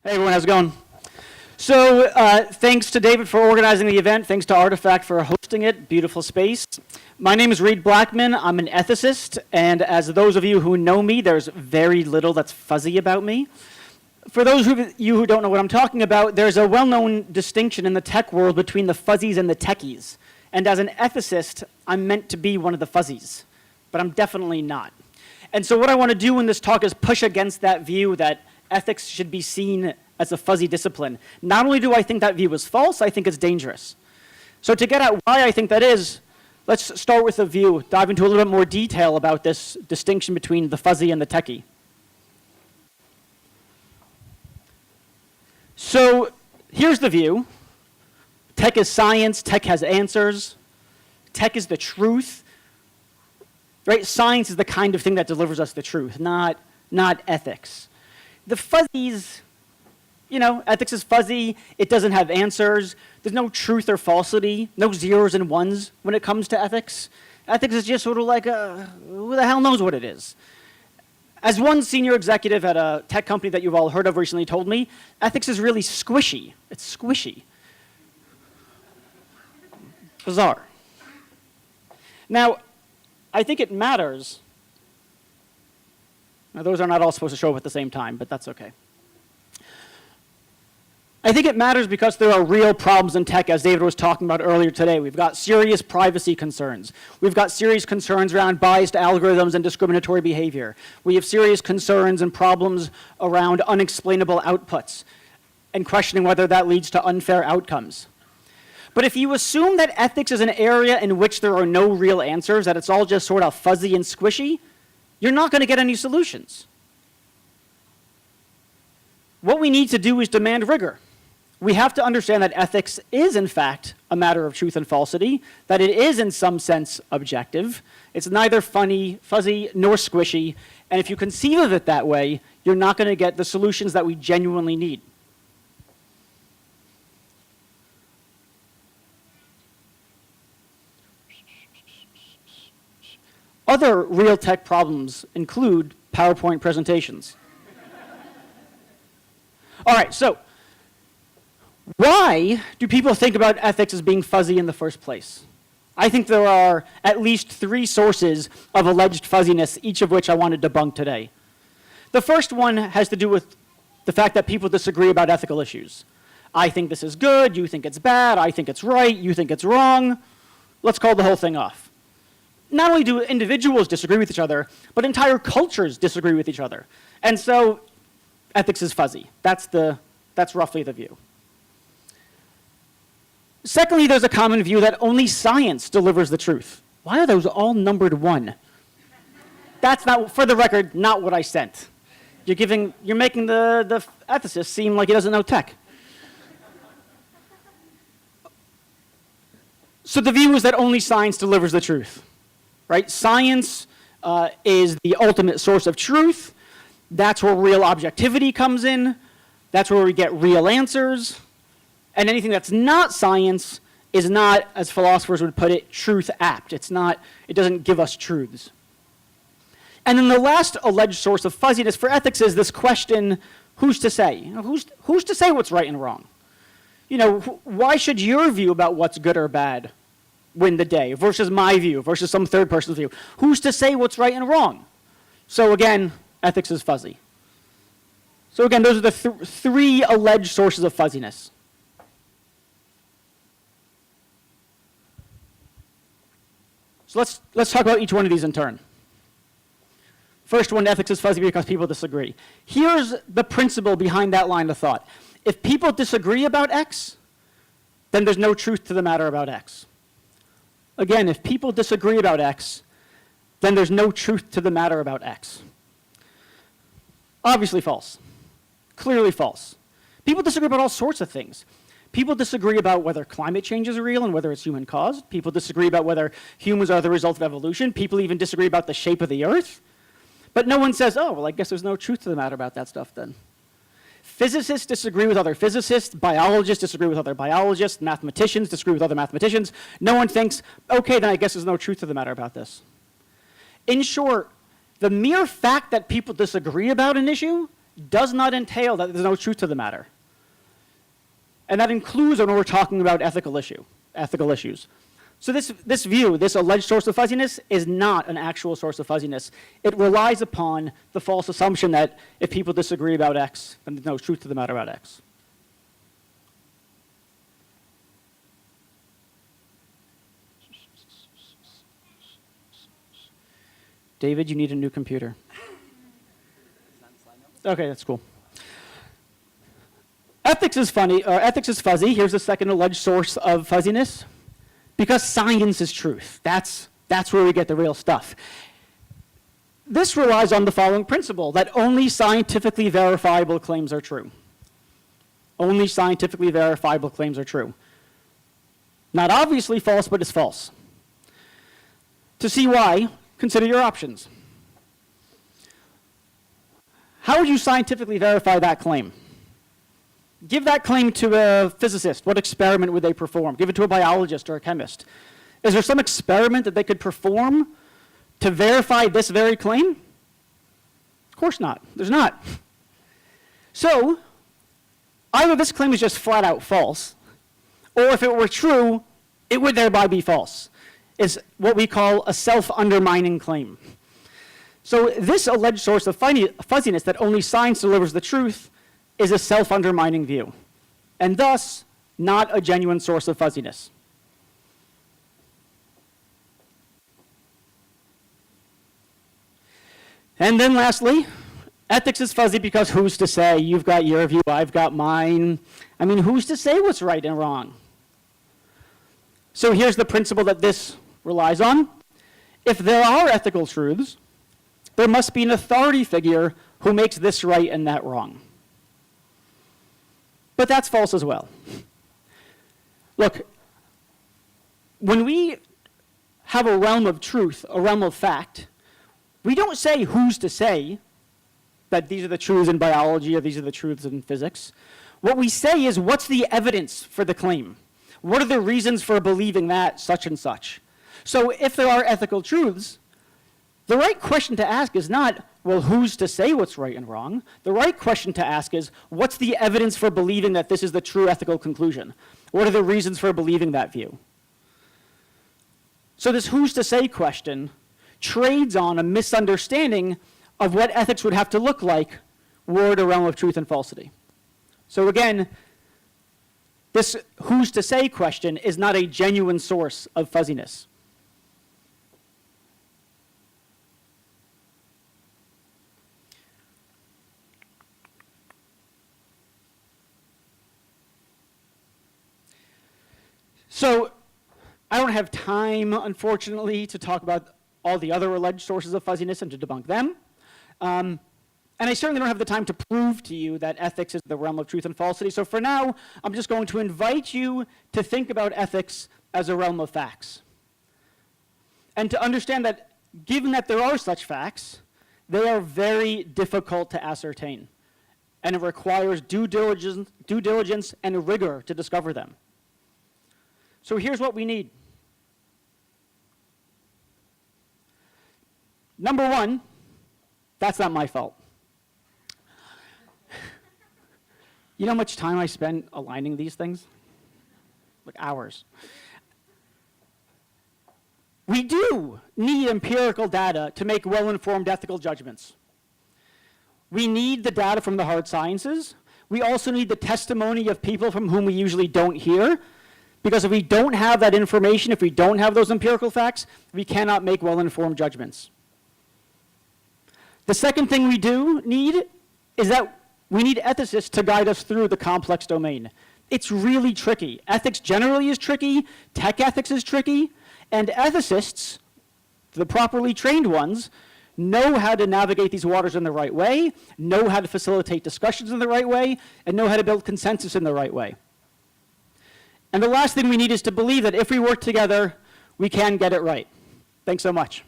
Hey everyone, how's it going? So thanks to David for organizing the event. Thanks to Artifact for hosting it. Beautiful space. My name is Reid Blackman. I'm an ethicist, and as those of you who know me, there's very little that's fuzzy about me. For those of you who don't know what I'm talking about, there's a well-known distinction in the tech world between the fuzzies and the techies. And as an ethicist, I'm meant to be one of the fuzzies, but I'm definitely not. And so what I want to do in this talk is push against that view that ethics should be seen as a fuzzy discipline. Not only do I think that view is false, I think it's dangerous. So to get at why I think that is, let's start with a view, dive into a little bit more detail about this distinction between the fuzzy and the techie. So here's the view. Tech is science, tech has answers, tech is the truth. Right? Science is the kind of thing that delivers us the truth, not ethics. The fuzzies, you know, ethics is fuzzy, it doesn't have answers, there's no truth or falsity, no zeros and ones when it comes to ethics. Ethics is just sort of like, who the hell knows what it is? As one senior executive at a tech company that you've all heard of recently told me, ethics is really squishy. It's squishy. Bizarre. Now, I think it matters. Now, those are not all supposed to show up at the same time, but that's okay. I think it matters because there are real problems in tech, as David was talking about earlier today. We've got serious privacy concerns. We've got serious concerns around biased algorithms and discriminatory behavior. We have serious concerns and problems around unexplainable outputs and questioning whether that leads to unfair outcomes. But if you assume that ethics is an area in which there are no real answers, that it's all just sort of fuzzy and squishy, you're not going to get any solutions. What we need to do is demand rigor. We have to understand that ethics is, in fact, a matter of truth and falsity, that it is, in some sense, objective. It's neither funny, fuzzy, nor squishy, and if you conceive of it that way, you're not going to get the solutions that we genuinely need. Other real tech problems include PowerPoint presentations. All right, so why do people think about ethics as being fuzzy in the first place? I think there are at least 3 sources of alleged fuzziness, each of which I want to debunk today. The first one has to do with the fact that people disagree about ethical issues. I think this is good, you think it's bad, I think it's right, you think it's wrong. Let's call the whole thing off. Not only do individuals disagree with each other, but entire cultures disagree with each other. And so ethics is fuzzy. That's roughly the view. Secondly, there's a common view that only science delivers the truth. Why are those all numbered 1? That's not, for the record, not what I sent. You're making the ethicist seem like he doesn't know tech. So the view is that only science delivers the truth. Right? Science is the ultimate source of truth. That's where real objectivity comes in. That's where we get real answers. And anything that's not science is not, as philosophers would put it, truth apt. It doesn't give us truths. And then the last alleged source of fuzziness for ethics is this question, who's to say? You know, who's to say what's right and wrong? You know, why should your view about what's good or bad win the day versus my view versus some third person's view? Who's to say what's right and wrong? So again, ethics is fuzzy. So again, those are the 3 alleged sources of fuzziness. So let's talk about each one of these in turn. First one, ethics is fuzzy because people disagree. Here's the principle behind that line of thought. If people disagree about X, then there's no truth to the matter about X. Again, if people disagree about X, then there's no truth to the matter about X. Obviously false. Clearly false. People disagree about all sorts of things. People disagree about whether climate change is real and whether it's human caused. People disagree about whether humans are the result of evolution. People even disagree about the shape of the earth. But no one says, oh, well, I guess there's no truth to the matter about that stuff then. Physicists disagree with other physicists, biologists disagree with other biologists, mathematicians disagree with other mathematicians. No one thinks, okay, then I guess there's no truth to the matter about this. In short, the mere fact that people disagree about an issue does not entail that there's no truth to the matter. And that includes when we're talking about ethical issues. So this view, this alleged source of fuzziness, is not an actual source of fuzziness. It relies upon the false assumption that if people disagree about X, then there's no truth to the matter about X. David, you need a new computer. Okay, that's cool. Ethics is funny, or ethics is fuzzy. Here's the second alleged source of fuzziness. Because science is truth. That's where we get the real stuff. This relies on the following principle, that only scientifically verifiable claims are true. Only scientifically verifiable claims are true. Not obviously false, but it's false. To see why, consider your options. How would you scientifically verify that claim? Give that claim to a physicist. What experiment would they perform? Give it to a biologist or a chemist. Is there some experiment that they could perform to verify this very claim? Of course not. There's not. So, either this claim is just flat out false, or if it were true, it would thereby be false. It's what we call a self-undermining claim. So this alleged source of fuzziness that only science delivers the truth is a self-undermining view, and thus not a genuine source of fuzziness. And then lastly, ethics is fuzzy because who's to say? You've got your view, I've got mine. I mean, who's to say what's right and wrong? So here's the principle that this relies on. If there are ethical truths, there must be an authority figure who makes this right and that wrong. But that's false as well. Look, when we have a realm of truth, a realm of fact, we don't say who's to say that these are the truths in biology or these are the truths in physics. What we say is, what's the evidence for the claim? What are the reasons for believing that such and such? So if there are ethical truths, the right question to ask is not, well, who's to say what's right and wrong? The right question to ask is, what's the evidence for believing that this is the true ethical conclusion? What are the reasons for believing that view? So this who's to say question trades on a misunderstanding of what ethics would have to look like were it a realm of truth and falsity. So again, this who's to say question is not a genuine source of fuzziness. So I don't have time, unfortunately, to talk about all the other alleged sources of fuzziness and to debunk them. And I certainly don't have the time to prove to you that ethics is the realm of truth and falsity. So for now, I'm just going to invite you to think about ethics as a realm of facts. And to understand that given that there are such facts, they are very difficult to ascertain. And it requires due diligence and rigor to discover them. So here's what we need. Number one, that's not my fault. You know how much time I spent aligning these things? Like hours. We do need empirical data to make well-informed ethical judgments. We need the data from the hard sciences. We also need the testimony of people from whom we usually don't hear. Because if we don't have that information, if we don't have those empirical facts, we cannot make well-informed judgments. The second thing we do need is that we need ethicists to guide us through the complex domain. It's really tricky. Ethics generally is tricky, tech ethics is tricky, and ethicists, the properly trained ones, know how to navigate these waters in the right way, know how to facilitate discussions in the right way, and know how to build consensus in the right way. And the last thing we need is to believe that if we work together, we can get it right. Thanks so much.